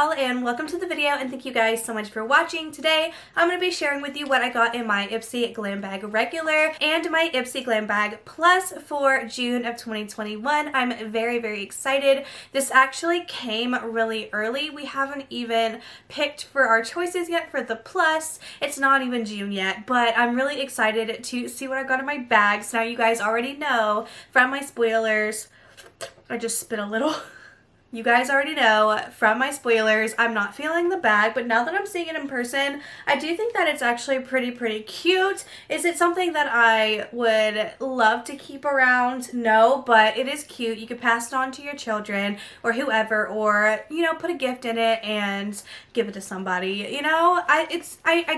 y'all, and welcome to the video, and thank you guys so much for watching. Today I'm going to be sharing with you what I got in my Ipsy Glam Bag Regular and my Ipsy Glam Bag Plus for June of 2021. I'm very excited. This actually came really early. We haven't even picked for our choices yet for the Plus. It's not even June yet, but I'm really excited to see what I got in my bags. Now you guys already know from my spoilers, I just spit a little. You guys already know from my spoilers, I'm not feeling the bag, but now that I'm seeing it in person, I do think that it's actually pretty cute. Is it something that I would love to keep around? No, but it is cute. You could pass it on to your children or whoever, or, you know, put a gift in it and give it to somebody. You know, I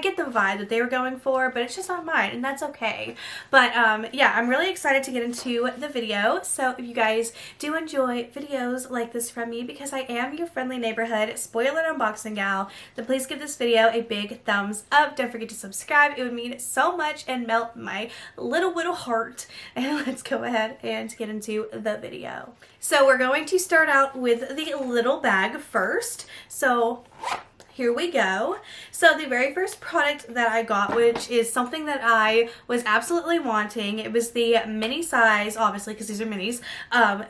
get the vibe that they were going for, but it's just not mine, and that's okay. But yeah, I'm really excited to get into the video. So if you guys do enjoy videos like this from me, because I am your friendly neighborhood spoiler unboxing gal, then please give this video a big thumbs up. Don't forget to subscribe. It would mean so much and melt my little heart. And let's go ahead and get into the video. So we're going to start out with the little bag first. So here we go. So the very first product that I got, which is something that I was absolutely wanting, it was the mini size, obviously because these are minis,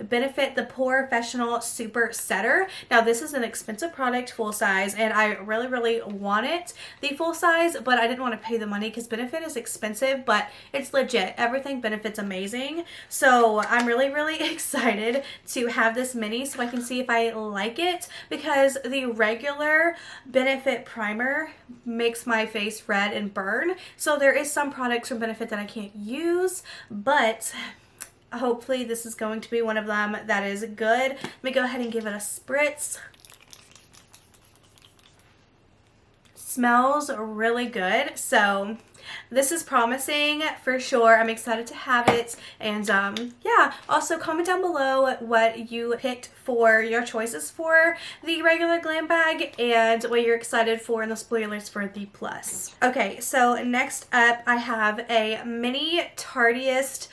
Benefit the Professional Super Setter. Now this is an expensive product, full size, and I really want it, the full size, but I didn't want to pay the money because Benefit is expensive, but it's legit. Everything Benefit's amazing. So I'm really excited to have this mini so I can see if I like it, because the regular Benefit primer makes my face red and burn. So there is some products from Benefit that I can't use, but hopefully this is going to be one of them that is good. Let me go ahead and give it a spritz. Smells really good. So this is promising for sure. I'm excited to have it. And yeah, also comment down below what you picked for your choices for the regular glam bag and what you're excited for in the spoilers for the Plus. Okay, so next up I have a mini Tardiest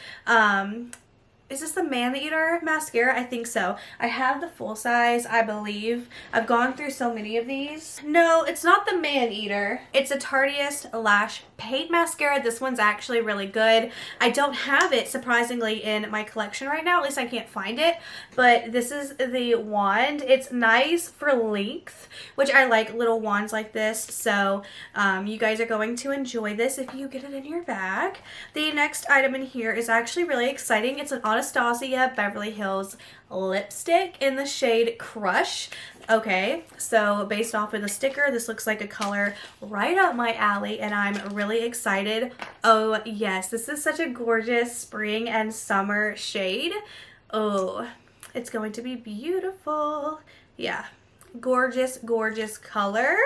is this the Man-Eater mascara? I think so. I have the full size, I believe. I've gone through so many of these. No, it's not the Man-Eater. It's a Tardiest Lash Paint Mascara. This one's actually really good. I don't have it, surprisingly, in my collection right now. At least I can't find it. But this is the wand. It's nice for length, which I like little wands like this. So you guys are going to enjoy this if you get it in your bag. The next item in here is actually really exciting. It's an Anastasia Beverly Hills lipstick in the shade Crush. Okay, so based off of the sticker, this looks like a color right up my alley, and I'm really excited. Oh yes, this is such a gorgeous spring and summer shade. Oh, it's going to be beautiful. Yeah, gorgeous color.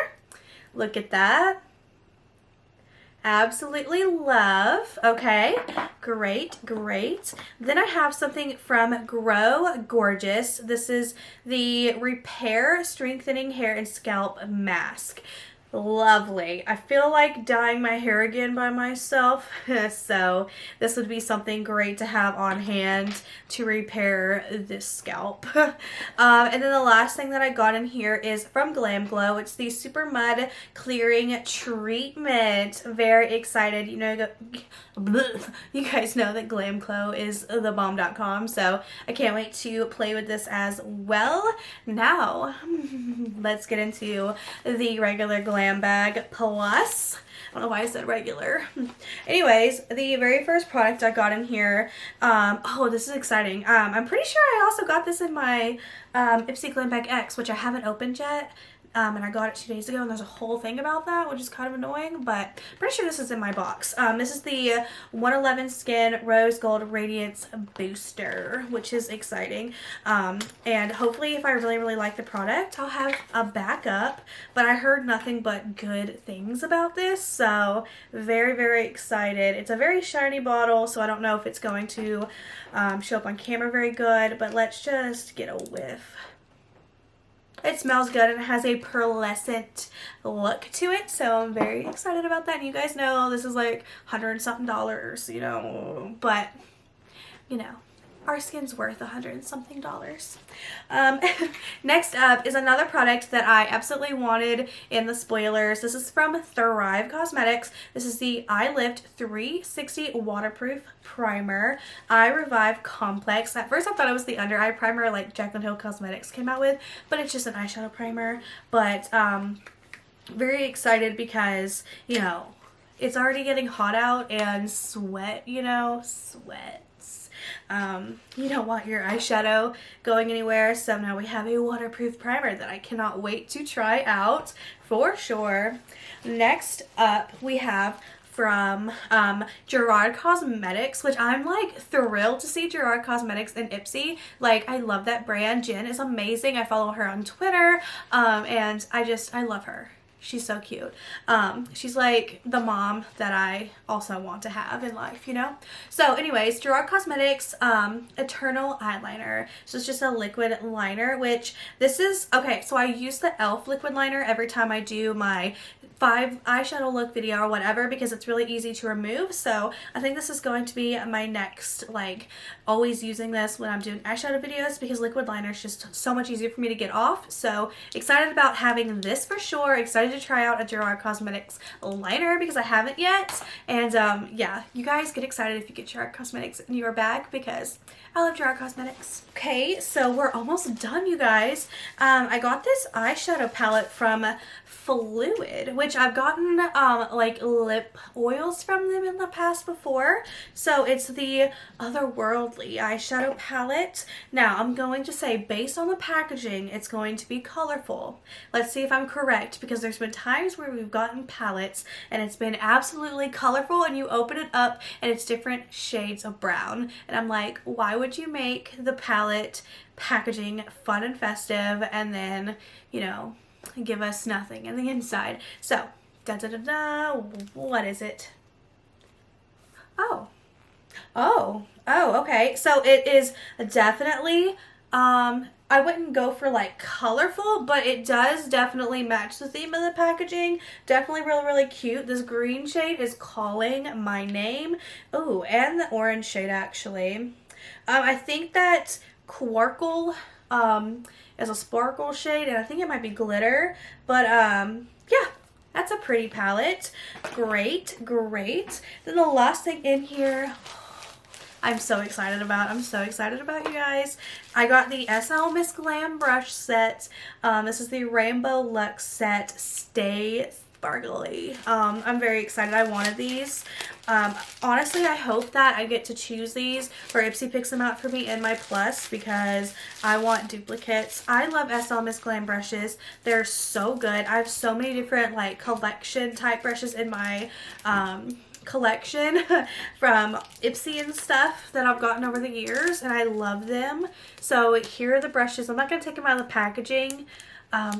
Look at that. Absolutely love. Okay, great. Then I have something from Grow Gorgeous. This is the Repair Strengthening Hair and Scalp Mask. Lovely. I feel like dyeing my hair again by myself, so this would be something great to have on hand to repair this scalp. And then the last thing that I got in here is from Glam Glow. It's the Super Mud Clearing Treatment. Very excited. You know, you guys know that Glam Glow is thebomb.com, so I can't wait to play with this as well. Now, let's get into the regular Glam Bag Plus. I don't know why I said regular. Anyways, the very first product I got in here, oh, this is exciting. I'm pretty sure I also got this in my Ipsy Glam Bag X, which I haven't opened yet. And I got it 2 days ago, and there's a whole thing about that, which is kind of annoying, but pretty sure this is in my box. This is the 111 Skin Rose Gold Radiance Booster, which is exciting. And hopefully, if I really like the product, I'll have a backup, but I heard nothing but good things about this, so very excited. It's a very shiny bottle, so I don't know if it's going to show up on camera very good, but let's just get a whiff. It smells good and it has a pearlescent look to it, so I'm very excited about that. And you guys know this is like $100 and something, you know, but you know, our skin's worth $100 and something. Next up is another product that I absolutely wanted in the spoilers. This is from Thrive Cosmetics. This is the Eye Lift 360 Waterproof Primer Eye Revive Complex. At first I thought it was the under eye primer like Jaclyn Hill Cosmetics came out with, but it's just an eyeshadow primer. But very excited because, you know, it's already getting hot out and sweat, you know, sweats. You don't want your eyeshadow going anywhere, so now we have a waterproof primer that I cannot wait to try out for sure. Next up we have from Gerard Cosmetics, which I'm like thrilled to see Gerard Cosmetics and Ipsy. Like, I love that brand. Jen is amazing. I follow her on Twitter, and I love her. She's so cute. She's like the mom that I also want to have in life, you know? So anyways, Gerard Cosmetics Eternal Eyeliner. So it's just a liquid liner, which this is, okay, so I use the e.l.f. liquid liner every time I do my 5 eyeshadow look video or whatever, because it's really easy to remove. So I think this is going to be my next, like, always using this when I'm doing eyeshadow videos, because liquid liner is just so much easier for me to get off. So excited about having this for sure. Excited to try out a Gerard Cosmetics liner because I haven't yet. And yeah, you guys get excited if you get Gerard Cosmetics in your bag, because I love Gerard Cosmetics. Okay, so we're almost done, you guys. I got this eyeshadow palette from Fluid, which I've gotten like lip oils from them in the past before. So it's the Otherworldly eyeshadow palette. Now I'm going to say, based on the packaging, it's going to be colorful. Let's see if I'm correct, because there's been times where we've gotten palettes and it's been absolutely colorful and you open it up and it's different shades of brown. And I'm like, why would you make the palette packaging fun and festive and then, you know, give us nothing in the inside? So, what is it? Okay. So it is definitely, I wouldn't go for like colorful, but it does definitely match the theme of the packaging. Definitely really, really cute. This green shade is Calling My Name. Oh, and the orange shade actually. I think that Quarkle is a sparkle shade, and I think it might be glitter, but yeah, that's a pretty palette. Great. Then the last thing in here, I'm so excited about, you guys. I got the SL Miss Glam brush set. This is the Rainbow Luxe set Stay Sparkly. I'm very excited. I wanted these. Honestly, I hope that I get to choose these, or Ipsy picks them out for me in my plus, because I want duplicates. I love SL Miss Glam brushes. They're so good. I have so many different like collection type brushes in my collection from Ipsy and stuff that I've gotten over the years, and I love them. So here are the brushes. I'm not going to take them out of the packaging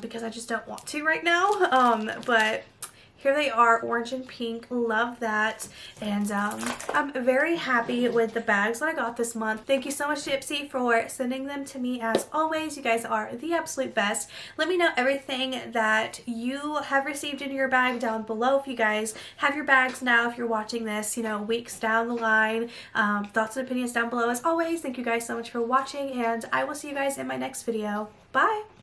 because I just don't want to right now, but here they are, orange and pink. Love that. And I'm very happy with the bags that I got this month. Thank you so much to Ipsy for sending them to me as always. You guys are the absolute best. Let me know everything that you have received in your bag down below. If you guys have your bags now, if you're watching this, you know, weeks down the line. Thoughts and opinions down below as always. Thank you guys so much for watching, and I will see you guys in my next video. Bye!